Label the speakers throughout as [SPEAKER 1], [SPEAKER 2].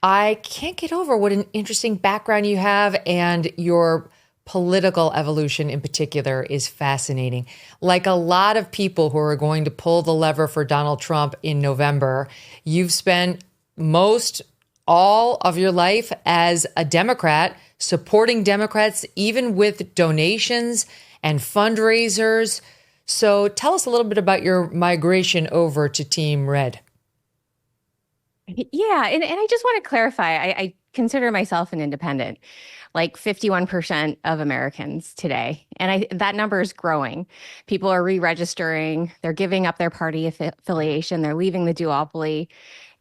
[SPEAKER 1] I can't get over what an interesting background you have, and your political evolution in particular is fascinating. Like a lot of people who are going to pull the lever for Donald Trump in November, you've spent most all of your life as a Democrat, supporting Democrats, even with donations and fundraisers. So tell us a little bit about your migration over to Team Red.
[SPEAKER 2] Yeah, and I just want to clarify, I consider myself an independent, like 51% of Americans today. And that number is growing. People are re-registering, they're giving up their party affiliation, they're leaving the duopoly.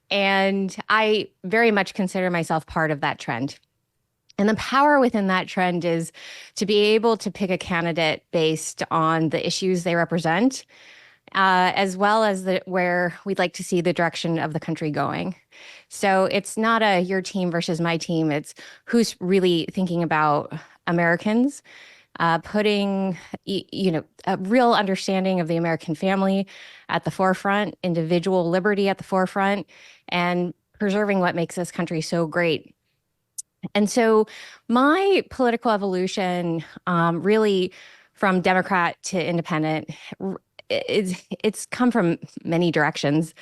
[SPEAKER 2] And I very much consider myself part of that trend. And the power within that trend is to be able to pick a candidate based on the issues they represent, as well as where we'd like to see the direction of the country going. So it's not a your team versus my team. It's who's really thinking about Americans, putting a real understanding of the American family at the forefront, individual liberty at the forefront, and preserving what makes this country so great. And so my political evolution, really from Democrat to independent, it's come from many directions.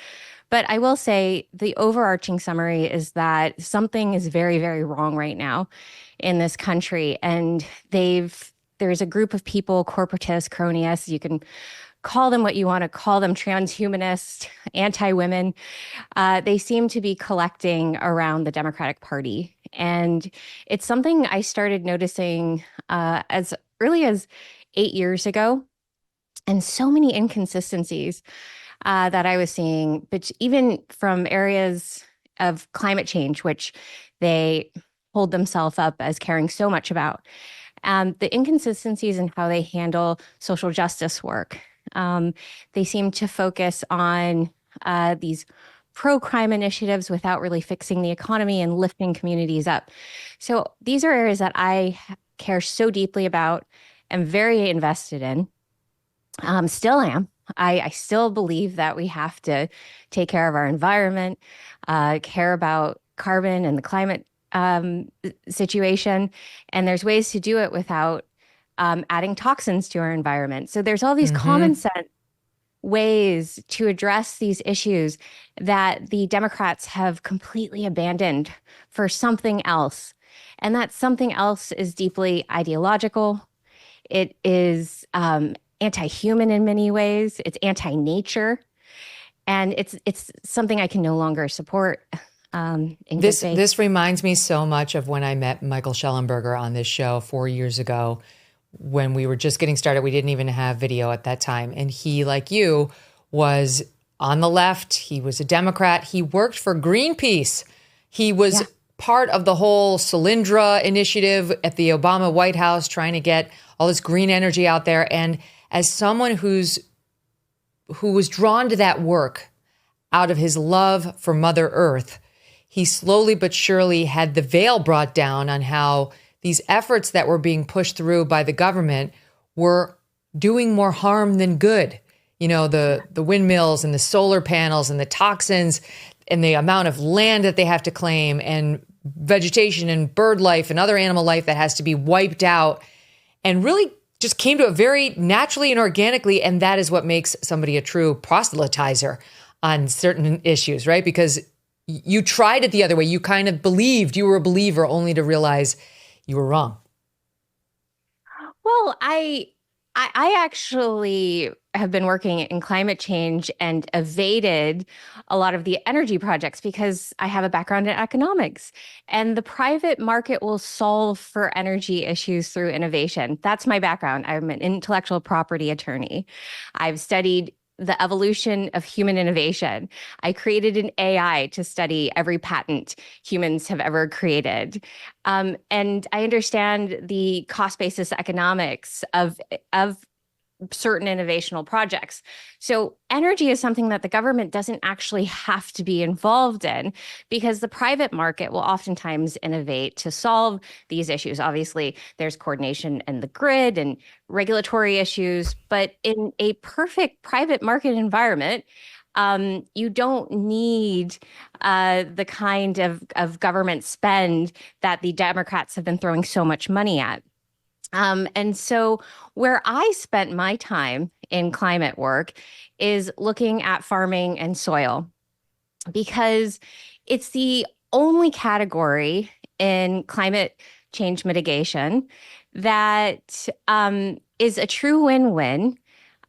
[SPEAKER 2] But I will say the overarching summary is that something is very, very wrong right now in this country. And there's a group of people, corporatists, cronyists, you can call them what you want to call them, transhumanist, anti-women. They seem to be collecting around the Democratic Party. And it's something I started noticing as early as 8 years ago. And so many inconsistencies that I was seeing, but even from areas of climate change, which they hold themselves up as caring so much about. The inconsistencies in how they handle social justice work. They seem to focus on these pro-crime initiatives without really fixing the economy and lifting communities up. So these are areas that I care so deeply about and very invested in. Still am. I still believe that we have to take care of our environment, care about carbon and the climate situation. And there's ways to do it without adding toxins to our environment. So there's all these common sense ways to address these issues that the Democrats have completely abandoned for something else. And that something else is deeply ideological. It is anti-human in many ways. It's anti-nature. And it's something I can no longer support.
[SPEAKER 1] This reminds me so much of when I met Michael Schellenberger on this show 4 years ago, when we were just getting started. We didn't even have video at that time. And he, like you, was on the left. He was a Democrat. He worked for Greenpeace. He was part of the whole Solyndra initiative at the Obama White House, trying to get all this green energy out there. And as someone who was drawn to that work out of his love for Mother Earth, he slowly but surely had the veil brought down on how these efforts that were being pushed through by the government were doing more harm than good. You know, the windmills and the solar panels and the toxins and the amount of land that they have to claim, and vegetation and bird life and other animal life that has to be wiped out, and really just came to it very naturally and organically. And that is what makes somebody a true proselytizer on certain issues, right? Because you tried it the other way. You kind of believed you were a believer, only to realize you were wrong.
[SPEAKER 2] Well, I actually have been working in climate change and evaded a lot of the energy projects because I have a background in economics, and the private market will solve for energy issues through innovation. That's my background. I'm an intellectual property attorney. I've studied the evolution of human innovation. I created an AI to study every patent humans have ever created. And I understand the cost basis economics of certain innovational projects. So energy is something that the government doesn't actually have to be involved in, because the private market will oftentimes innovate to solve these issues. Obviously, there's coordination in the grid and regulatory issues, but in a perfect private market environment, You don't need the kind of government spend that the Democrats have been throwing so much money at. And so where I spent my time in climate work is looking at farming and soil, because it's the only category in climate change mitigation that is a true win-win.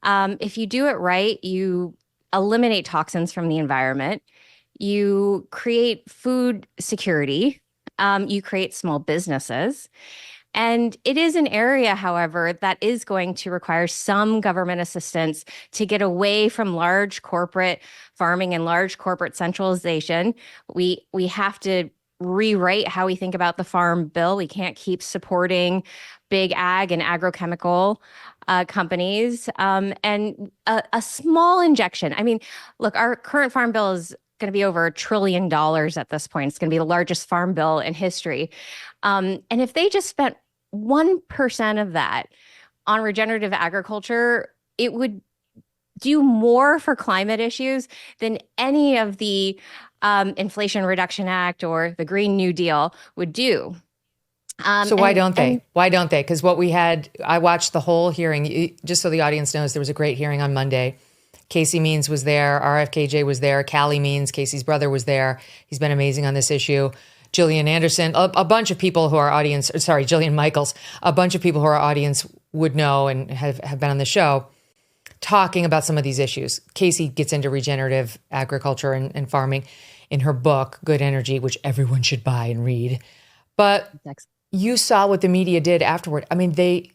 [SPEAKER 2] If you do it right, you eliminate toxins from the environment, you create food security, you create small businesses. And it is an area, however, that is going to require some government assistance to get away from large corporate farming and large corporate centralization. We have to rewrite how we think about the farm bill. We can't keep supporting big ag and agrochemical companies. And a small injection. I mean, look, our current farm bill is going to be over $1 trillion at this point. It's going to be the largest farm bill in history. And if they just spent 1% of that on regenerative agriculture, it would do more for climate issues than any of the Inflation Reduction Act or the Green New Deal would do.
[SPEAKER 1] So why don't they? Why don't they? Because what we had, I watched the whole hearing. Just so the audience knows, there was a great hearing on Monday. Casey Means was there. RFKJ was there. Callie Means, Casey's brother, was there. He's been amazing on this issue. Gillian Anderson, a bunch of people who our audience, sorry, Jillian Michaels, a bunch of people who our audience would know and have been on the show talking about some of these issues. Casey gets into regenerative agriculture and farming in her book, Good Energy, which everyone should buy and read. But you saw what the media did afterward. I mean, they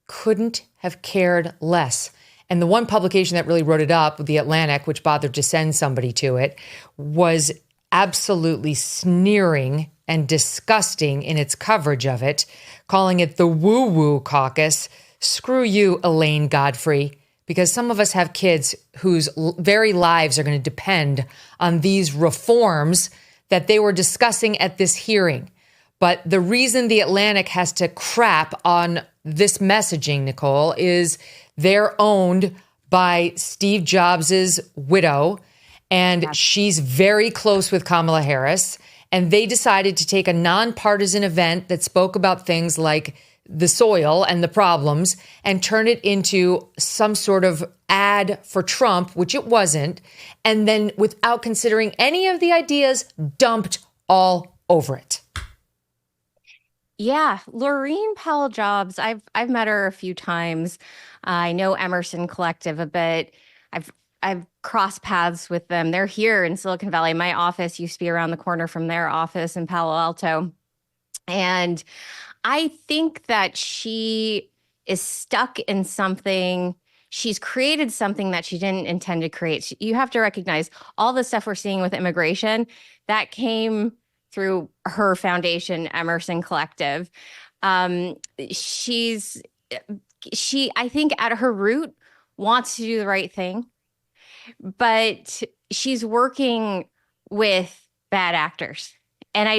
[SPEAKER 1] couldn't have cared less. And the one publication that really wrote it up, The Atlantic, which bothered to send somebody to it, was absolutely sneering and disgusting in its coverage of it, calling it the woo-woo caucus. Screw you, Elaine Godfrey, because some of us have kids whose very lives are going to depend on these reforms that they were discussing at this hearing. But the reason The Atlantic has to crap on this messaging, Nicole, is they're owned by Steve Jobs' widow, and she's very close with Kamala Harris. And they decided to take a nonpartisan event that spoke about things like the soil and the problems and turn it into some sort of ad for Trump, which it wasn't. And then without considering any of the ideas, dumped all over it.
[SPEAKER 2] Yeah, Laureen Powell Jobs. I've met her a few times. I know Emerson Collective a bit. I've crossed paths with them. They're here in Silicon Valley. My office used to be around the corner from their office in Palo Alto. And I think that she is stuck in something. She's created something that she didn't intend to create. You have to recognize all the stuff we're seeing with immigration that came through her foundation, Emerson Collective. She, I think at her root, wants to do the right thing, but she's working with bad actors. And I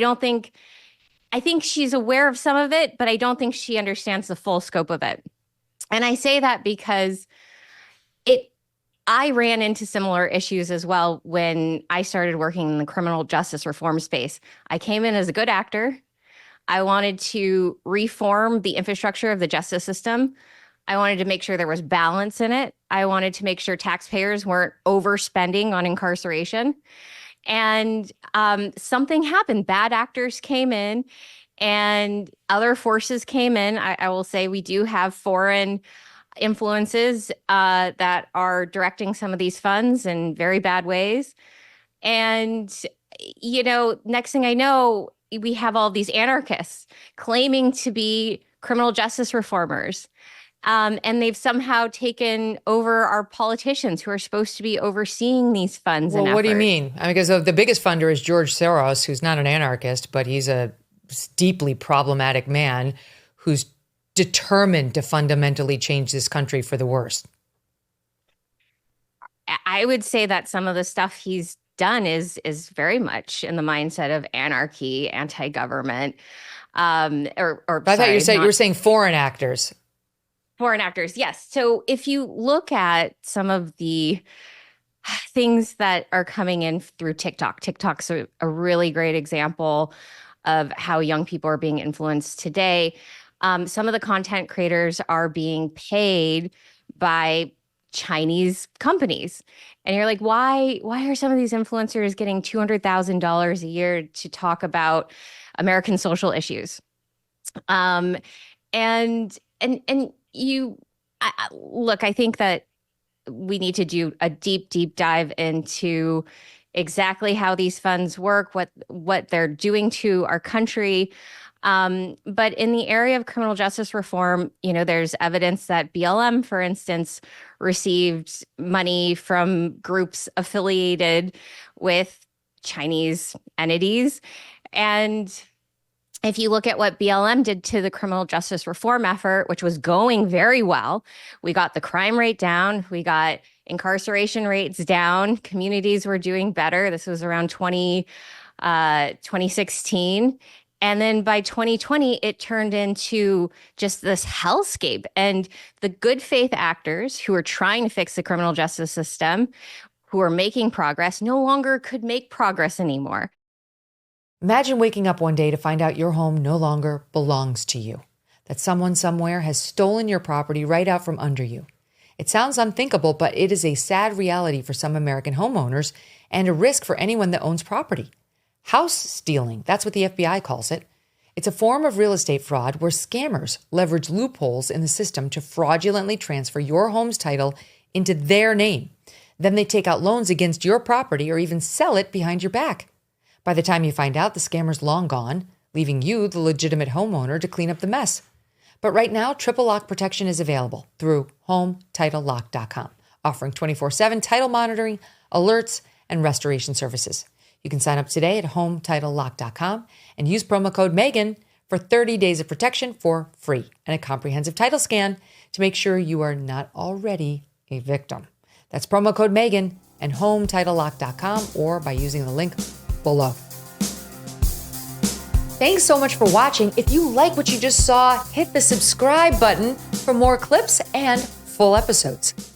[SPEAKER 2] think she's aware of some of it, but I don't think she understands the full scope of it. And I say that because I ran into similar issues as well when I started working in the criminal justice reform space. I came in as a good actor. I wanted to reform the infrastructure of the justice system. I wanted to make sure there was balance in it. I wanted to make sure taxpayers weren't overspending on incarceration. And something happened. Bad actors came in and other forces came in. I will say we do have foreign influences that are directing some of these funds in very bad ways. And, next thing I know, we have all these anarchists claiming to be criminal justice reformers. And they've somehow taken over our politicians who are supposed to be overseeing these funds.
[SPEAKER 1] Well, what do you mean? I mean, because the biggest funder is George Soros, who's not an anarchist, but he's a deeply problematic man who's determined to fundamentally change this country for the worst.
[SPEAKER 2] I would say that some of the stuff he's done is very much in the mindset of anarchy, anti-government.
[SPEAKER 1] I thought you were saying foreign actors.
[SPEAKER 2] Foreign actors, yes. So if you look at some of the things that are coming in through TikTok. TikTok's a really great example of how young people are being influenced today. Some of the content creators are being paid by Chinese companies. And you're like, why are some of these influencers getting $200,000 a year to talk about American social issues? And you look, I think that we need to do a deep dive into exactly how these funds work, what they're doing to our country. But in the area of criminal justice reform, there's evidence that BLM, for instance, received money from groups affiliated with Chinese entities. And if you look at what BLM did to the criminal justice reform effort, which was going very well, we got the crime rate down, we got incarceration rates down, communities were doing better. This was around 2016. And then by 2020, it turned into just this hellscape. And the good faith actors who are trying to fix the criminal justice system, who are making progress, no longer could make progress anymore.
[SPEAKER 1] Imagine waking up one day to find out your home no longer belongs to you, that someone somewhere has stolen your property right out from under you. It sounds unthinkable, but it is a sad reality for some American homeowners and a risk for anyone that owns property. House stealing, that's what the FBI calls it. It's a form of real estate fraud where scammers leverage loopholes in the system to fraudulently transfer your home's title into their name. Then they take out loans against your property or even sell it behind your back. By the time you find out, the scammer's long gone, leaving you, the legitimate homeowner, to clean up the mess. But right now, triple lock protection is available through HomeTitleLock.com, offering 24/7 title monitoring, alerts, and restoration services. You can sign up today at HomeTitleLock.com and use promo code Megyn for 30 days of protection for free and a comprehensive title scan to make sure you are not already a victim. That's promo code Megyn and HomeTitleLock.com or by using the link below. Thanks so much for watching. If you like what you just saw, hit the subscribe button for more clips and full episodes.